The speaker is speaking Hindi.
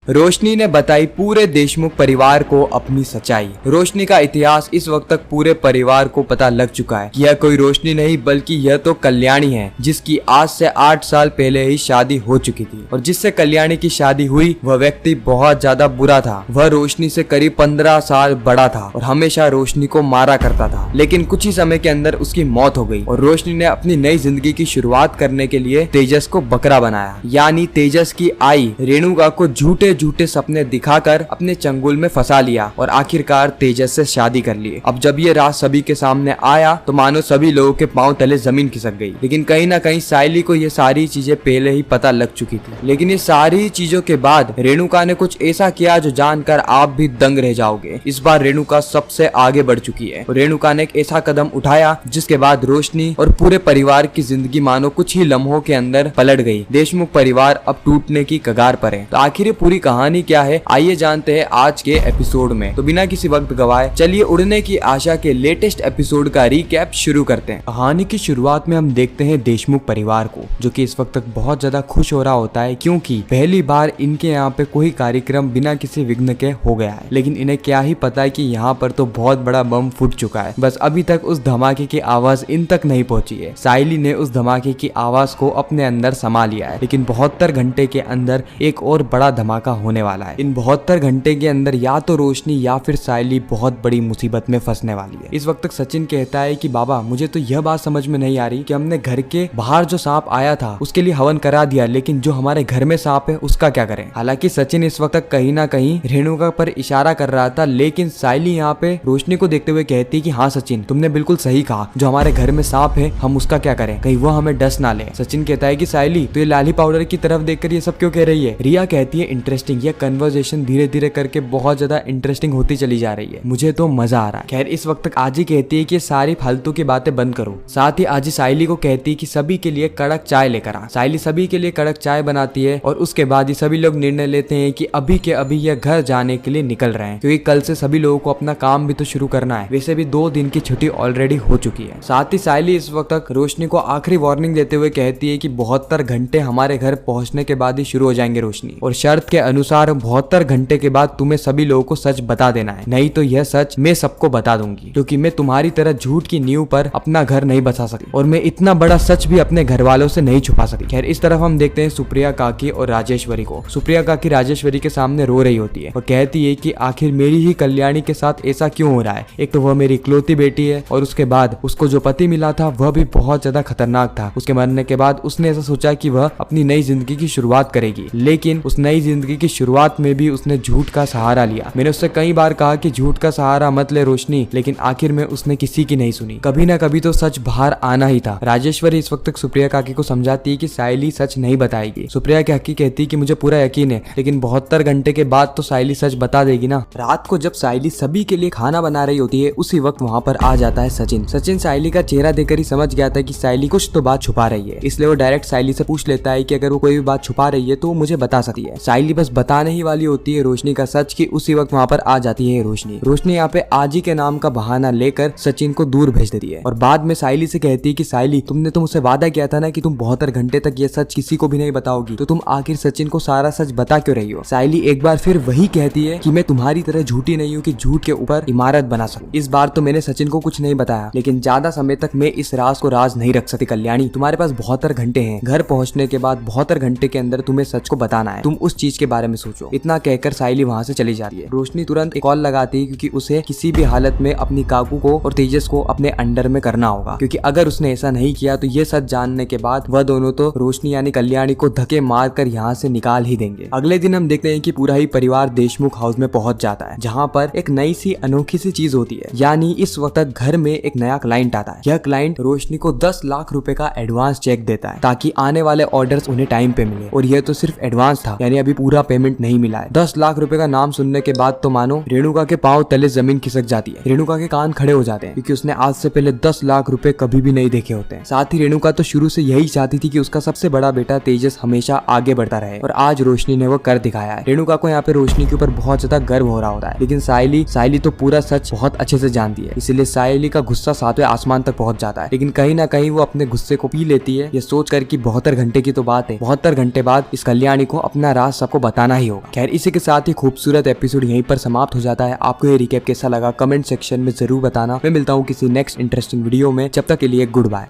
रोशनी ने बताई पूरे देशमुख परिवार को अपनी सच्चाई। रोशनी का इतिहास इस वक्त तक पूरे परिवार को पता लग चुका है कि यह कोई रोशनी नहीं बल्कि यह तो कल्याणी है, जिसकी आज से 8 साल पहले ही शादी हो चुकी थी। और जिससे कल्याणी की शादी हुई वह व्यक्ति बहुत ज्यादा बुरा था। वह रोशनी से करीब 15 साल बड़ा था और हमेशा रोशनी को मारा करता था। लेकिन कुछ ही समय के अंदर उसकी मौत हो गई और रोशनी ने अपनी नई जिंदगी की शुरुआत करने के लिए तेजस को बकरा बनाया। यानी तेजस की आई रेणुका को झूठे झूठे सपने दिखाकर अपने चंगुल में फंसा लिया और आखिरकार तेजस से शादी कर ली। अब जब ये राज सभी के सामने आया तो मानो सभी लोगों के पांव तले जमीन खिसक गई। लेकिन कहीं ना कहीं सायली को ये सारी चीजें पहले ही पता लग चुकी थी। लेकिन ये सारी चीजों के बाद रेणुका ने कुछ ऐसा किया जो जानकर आप भी दंग रह जाओगे। इस बार रेणुका सबसे आगे बढ़ चुकी है। रेणुका ने एक ऐसा कदम उठाया जिसके बाद रोशनी और पूरे परिवार की जिंदगी मानो कुछ ही लम्हों के अंदर पलट गई। देशमुख परिवार अब टूटने की कगार पर है। तो आखिर ये पूरी कहानी क्या है, आइए जानते हैं आज के एपिसोड में। तो बिना किसी वक्त गवाए चलिए उड़ने की आशा के लेटेस्ट एपिसोड का रिकैप शुरू करते हैं। कहानी की शुरुआत में हम देखते हैं देशमुख परिवार को, जो कि इस वक्त तक बहुत ज्यादा खुश हो रहा होता है क्योंकि पहली बार इनके यहाँ पे कोई कार्यक्रम बिना किसी विघ्न के हो गया है। लेकिन इन्हें क्या ही पता है कि यहाँ पर तो बहुत बड़ा बम फूट चुका है। बस अभी तक उस धमाके की आवाज इन तक नहीं पहुंची है। सायली ने उस धमाके की आवाज को अपने अंदर समा लिया है। लेकिन 72 घंटे के अंदर एक और बड़ा धमाका होने वाला है। इन 72 घंटे के अंदर या तो रोशनी या फिर सायली बहुत बड़ी मुसीबत में फंसने वाली है। इस वक्त तक सचिन कहता है कि बाबा मुझे तो यह बात समझ में नहीं आ रही कि हमने घर के बाहर जो सांप आया था उसके लिए हवन करा दिया, लेकिन जो हमारे घर में सांप है उसका क्या करें। हालांकि सचिन इस वक्त तक कहीं ना कहीं रेणुका पर इशारा कर रहा था, लेकिन सायली यहाँ पे रोशनी को देखते हुए कहती है कि हाँ सचिन तुमने बिल्कुल सही कहा, जो हमारे घर में सांप है हम उसका क्या करें, कहीं वो हमें डस ना ले। सचिन कहता है कि सायली तो ये लाली पाउडर की तरफ देखकर ये सब क्यों कह रही है। रिया कहती है इंटरेस्टिंग, ये कन्वर्सेशन धीरे धीरे करके बहुत ज्यादा इंटरेस्टिंग होती चली जा रही है, मुझे तो मजा आ रहा है। खैर इस वक्त तक आजी कहती है कि सारी फालतू की बातें बंद करो। साथ ही आजी सायली को कहती है कि सभी के लिए कड़क चाय लेकर आ। सायली सभी के लिए कड़क चाय बनाती है और उसके बाद ही सभी लोग निर्णय लेते हैं कि अभी के अभी यह घर जाने के लिए निकल रहे हैं, क्योंकि कल से सभी लोगों को अपना काम भी तो शुरू करना है। वैसे भी 2 दिन की छुट्टी ऑलरेडी हो चुकी है। साथ ही सायली इस वक्त तक रोशनी को आखिरी वार्निंग देते हुए कहती है कि 72 घंटे हमारे घर पहुंचने के बाद ही शुरू हो जाएंगे रोशनी, और शर्त के अनुसार 72 घंटे के बाद तुम्हें सभी लोगों को सच बता देना है, नहीं तो यह सच मैं सबको बता दूंगी, क्योंकि मैं तुम्हारी तरह झूठ की नींव पर अपना घर नहीं बसा सकती और मैं इतना बड़ा सच भी अपने घर वालों से नहीं छुपा सकती। खैर इस तरफ हम देखते हैं सुप्रिया काकी और राजेश्वरी को। सुप्रिया काकी राजेश्वरी के सामने रो रही होती है और कहती है कि आखिर मेरी ही कल्याणी के साथ ऐसा क्यों हो रहा है। एक तो वह मेरी इकलौती बेटी है और उसके बाद उसको जो पति मिला था वह भी बहुत ज्यादा खतरनाक था। उसके मरने के बाद उसने ऐसा सोचा कि वह अपनी नई जिंदगी की शुरुआत करेगी, लेकिन उस नई जिंदगी की शुरुआत में भी उसने झूठ का सहारा लिया। मैंने उससे कई बार कहा कि झूठ का सहारा मत ले रोशनी, लेकिन आखिर में उसने किसी की नहीं सुनी। कभी ना कभी तो सच बाहर आना ही था। राजेश्वरी इस वक्त तक सुप्रिया काकी को समझाती है कि सायली सच नहीं बताएगी। सुप्रिया काकी कहती है कि मुझे पूरा यकीन है, लेकिन 72 घंटे के बाद तो सायली सच बता देगी ना। रात को जब सायली सभी के लिए खाना बना रही होती है उसी वक्त वहाँ पर आ जाता है सचिन। सचिन सायली का चेहरा देखकर ही समझ गया था कि सायली कुछ तो बात छुपा रही है, इसलिए वो डायरेक्ट सायली से पूछ लेता है कि अगर वो कोई भी बात छुपा रही है तो वो मुझे बता सकती है। सायली बस बताने ही वाली होती है रोशनी का सच कि उसी वक्त वहाँ पर आ जाती है रोशनी। रोशनी यहाँ पे आजी के नाम का बहाना लेकर सचिन को दूर भेज देती है और बाद में सायली से कहती है कि सायली तुमने तो मुझसे वादा किया था ना कि तुम 72 घंटे तक ये सच किसी को भी नहीं बताओगी, तो तुम आखिर सचिन को सारा सच बता क्यों रही हो। सायली एक बार फिर वही कहती है कि मैं तुम्हारी तरह झूठी नहीं हूँ कि झूठ के ऊपर इमारत बना सकूं। इस बार तो मैंने सचिन को कुछ नहीं बताया, लेकिन ज्यादा समय तक मैं इस राज को राज नहीं रख सकती कल्याणी। तुम्हारे पास 72 घंटे हैं, घर पहुंचने के बाद 72 घंटे के अंदर तुम्हें सच को बताना है, तुम उस चीज के बारे में सोचो। इतना कहकर सायली वहाँ से चली जाती है। रोशनी तुरंत एक कॉल लगाती है क्योंकि उसे किसी भी हालत में अपनी काकू को और तेजस को अपने अंडर में करना होगा, क्योंकि अगर उसने ऐसा नहीं किया तो ये सच जानने के बाद वह दोनों तो रोशनी यानी कल्याणी को धक्के मारकर यहाँ से निकाल ही देंगे। अगले दिन हम देखते हैं कि पूरा ही परिवार देशमुख हाउस में पहुंच जाता है, जहाँ पर एक नई सी अनोखी सी चीज होती है। यानी इस वक्त घर में एक नया क्लाइंट आता है। यह क्लाइंट रोशनी को 10 लाख रुपए का एडवांस चेक देता है ताकि आने वाले ऑर्डर्स उन्हें टाइम पे मिले, और यह तो सिर्फ एडवांस था, यानी अभी पूरा पेमेंट नहीं मिला है। 10 लाख रुपए का नाम सुनने के बाद तो मानो रेणुका के पांव तले जमीन खिसक जाती है। रेणुका के कान खड़े हो जाते हैं क्योंकि उसने आज से पहले 10 लाख रुपए कभी भी नहीं देखे होते हैं। साथ ही रेणुका तो शुरू से यही चाहती थी कि उसका सबसे बड़ा बेटा तेजस हमेशा आगे बढ़ता रहे, और आज रोशनी ने वो कर दिखाया है। रेणुका को यहाँ पे रोशनी के ऊपर बहुत ज्यादा गर्व हो रहा होता है, लेकिन सायली तो पूरा सच बहुत अच्छे से जानती है, इसलिए सायली का गुस्सा 7वें आसमान तक पहुंच जाता है। लेकिन कहीं ना कहीं वो अपने गुस्से को पी लेती है, ये सोच कर कि 72 घंटे की तो बात है, 72 घंटे बाद इस कल्याणी को अपना राज सबको बता बताना ही होगा। खैर इसी के साथ ही खूबसूरत एपिसोड यहीं पर समाप्त हो जाता है। आपको ये रिकैप कैसा लगा कमेंट सेक्शन में जरूर बताना। मैं मिलता हूँ किसी नेक्स्ट इंटरेस्टिंग वीडियो में, जब तक के लिए गुड बाय।